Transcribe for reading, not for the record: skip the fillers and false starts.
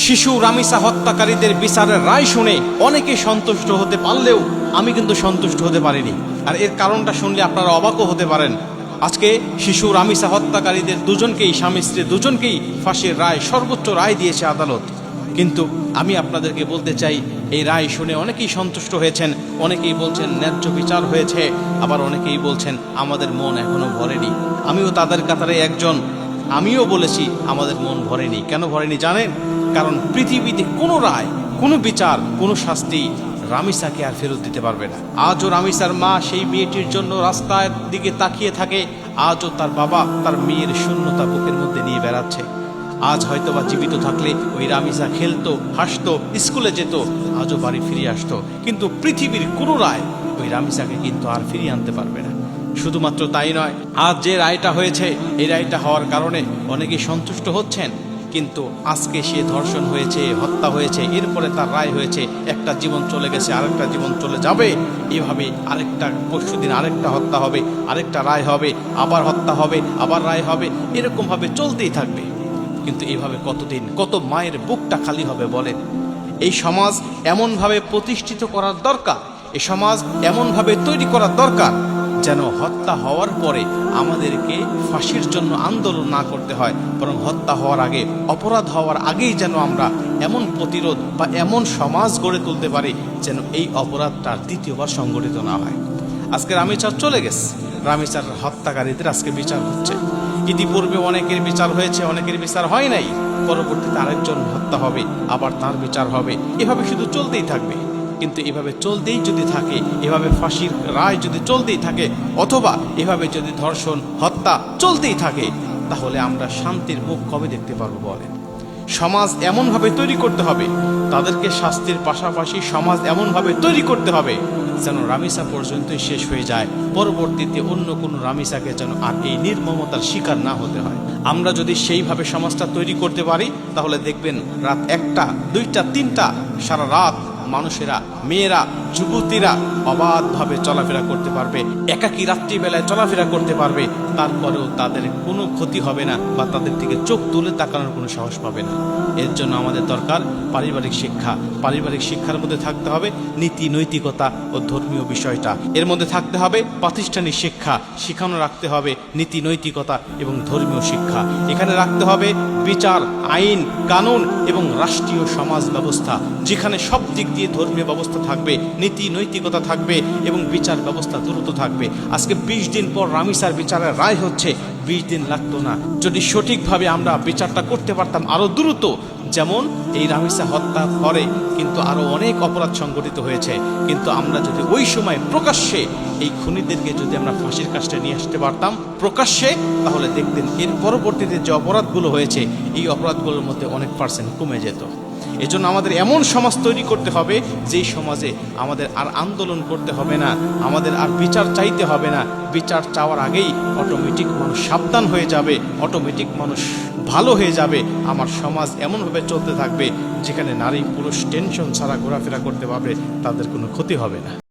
শিশু রামিসা হত্যাকারীদের বিচারের রায় শুনে অনেকে সন্তুষ্ট হতে পারলেও আমি কিন্তু সন্তুষ্ট হতে পারিনি। আর এর কারণটা শুনলে আপনারা অবাকও হতে পারেন। আজকে শিশু রামিসা হত্যাকারীদের দুজনকেই, স্বামী স্ত্রী দুজনকেই ফাঁসির রায়, সর্বোচ্চ রায় দিয়েছে আদালত। কিন্তু আমি আপনাদেরকে বলতে চাই, এই রায় শুনে অনেকেই সন্তুষ্ট হয়েছেন, অনেকেই বলছেন ন্যায্য বিচার হয়েছে, আবার অনেকেই বলছেন আমাদের মন এখনো ভরেনি। আমিও তাদের কাতারে একজন। আমিও বলেছি আমাদের মন ভরেনি। কেন ভরেনি জানেন? কারণ পৃথিবীতে কোনো রায়, কোনো বিচার, কোনো শাস্তি রামিসাকে আর ফেরত দিতে পারবে না। আজও রামিসার মা সেই মেয়েটির জন্য রাস্তার দিকে তাকিয়ে থাকে। আজও তার বাবা তার মেয়ের শূন্যতা বুকের মধ্যে নিয়ে বেড়াচ্ছে। আজ হয়তোবা জীবিত থাকলে ওই রামিসা খেলতো, হাসতো, স্কুলে যেত, আজও বাড়ি ফিরে আসতো। কিন্তু পৃথিবীর কোনো রায় ওই রামিসাকে কিন্তু আর ফিরিয়ে আনতে পারবে না। শুধুমাত্র তাই নয়, আজ যে রায়টা হয়েছে, এই রায়টা হওয়ার কারণে অনেকেই সন্তুষ্ট হচ্ছেন। কিন্তু আজকে সে ধর্ষণ হয়েছে, হত্যা হয়েছে, এরপরে তার রায় হয়েছে, একটা জীবন চলে গেছে, আরেকটা জীবন চলে যাবে। এভাবে আরেকটা পরশুদিন আরেকটা হত্যা হবে, আরেকটা রায় হবে, আবার হত্যা হবে, আবার রায় হবে, এরকমভাবে চলতেই থাকবে। কিন্তু এইভাবে কতদিন, কত মায়ের বুকটা খালি হবে বলেন? এই সমাজ এমনভাবে প্রতিষ্ঠিত করার দরকার, এই সমাজ এমনভাবে তৈরি করার দরকার যেন হত্যা হওয়ার পরে আমাদেরকে ফাঁসির জন্য আন্দোলন না করতে হয়, বরং হত্যা হওয়ার আগে, অপরাধ হওয়ার আগেই যেন আমরা এমন প্রতিরোধ বা এমন সমাজ গড়ে তুলতে পারি যেন এই অপরাধটা দ্বিতীয়বার সংগঠিত না হয়। আজকে রামিসার চলে গেছে, রামিসার হত্যাকারীদের আজকে বিচার হচ্ছে। ইতিপূর্বে অনেকের বিচার হয়েছে, অনেকের বিচার হয় নাই। পরবর্তীতে আরেকজন হত্যা হবে, আবার তার বিচার হবে, এভাবে শুধু চলতেই থাকবে। কিন্তু এভাবে চলতেই যদি থাকে, এভাবে ফাঁসির রায় যদি চলতেই থাকে, অথবা এভাবে যদি ধর্ষণ, হত্যা চলতেই থাকে, তাহলে আমরা শান্তির মুখ কবে দেখতে পারবো বলেন? সমাজ এমনভাবে তৈরি করতে হবে, তাদেরকে শাস্তির পাশাপাশি সমাজ এমনভাবে তৈরি করতে হবে যেন রামিসা পর্যন্তই শেষ হয়ে যায়, পরবর্তীতে অন্য কোনো রামিসাকে যেন আর এই নির্মমতার শিকার না হতে হয়। আমরা যদি সেইভাবে সমাজটা তৈরি করতে পারি, তাহলে দেখবেন রাত 1টা, 2টা, 3টা সারা রাত মানুষেরা, মেয়েরা, যুবতীরা অবাধভাবে চলাফেরা করতে পারবে, একাকী রাত্রিবেলায় চলাফেরা করতে পারবে। তারপরেও তাদের কোনো ক্ষতি হবে না বা তাদের দিকে চোখ তুলে তাকানোর কোনো সাহস পাবে না। এর জন্য আমাদের দরকার পারিবারিক শিক্ষা। পারিবারিক শিক্ষার মধ্যে থাকতে হবে নীতি, নৈতিকতা ও ধর্মীয় বিষয়টা। এর মধ্যে থাকতে হবে প্রাতিষ্ঠানিক শিক্ষা, শিখানো রাখতে হবে নীতি, নৈতিকতা এবং ধর্মীয় শিক্ষা। এখানে রাখতে হবে বিচার, আইন, কানুন এবং রাষ্ট্রীয় সমাজ ব্যবস্থা, যেখানে সব দিক দিয়ে ধর্মীয় ব্যবস্থা থাকবে, নীতি, নৈতিকতা থাকবে এবং বিচার ব্যবস্থা দ্রুত থাকবে। আজকে 20 দিন পর রামিসার বিচারের রায় হচ্ছে, 20 দিন লাগতো না যদি সঠিকভাবে আমরা বিচারটা করতে পারতাম আরো দ্রুত। যেমন এই রামিসা হত্যা পরে কিন্তু আরো অনেক অপরাধ সংগঠিত হয়েছে, কিন্তু আমরা যদি ওই সময় প্রকাশ্যে এই খুনিদেরকে যদি আমরা ফাঁসির কাস্টে নিয়ে আসতে পারতাম প্রকাশ্যে, তাহলে দেখতেন এর পরবর্তীতে যে অপরাধগুলো হয়েছে, এই অপরাধগুলোর মধ্যে অনেক % কমে যেত। এজন্য আমাদের এমন সমাজ তৈরি করতে হবে যেই সমাজে আমাদের আর আন্দোলন করতে হবে না, আমাদের আর বিচার চাইতে হবে না। বিচার চাওয়ার আগেই অটোমেটিক মানুষ সাবধান হয়ে যাবে, অটোমেটিক মানুষ ভালো হয়ে যাবে। আমার সমাজ এমনভাবে চলতে থাকবে যেখানে নারী পুরুষ টেনশন ছাড়া ঘোরাফেরা করতে পারবে, তাদের কোনো ক্ষতি হবে না।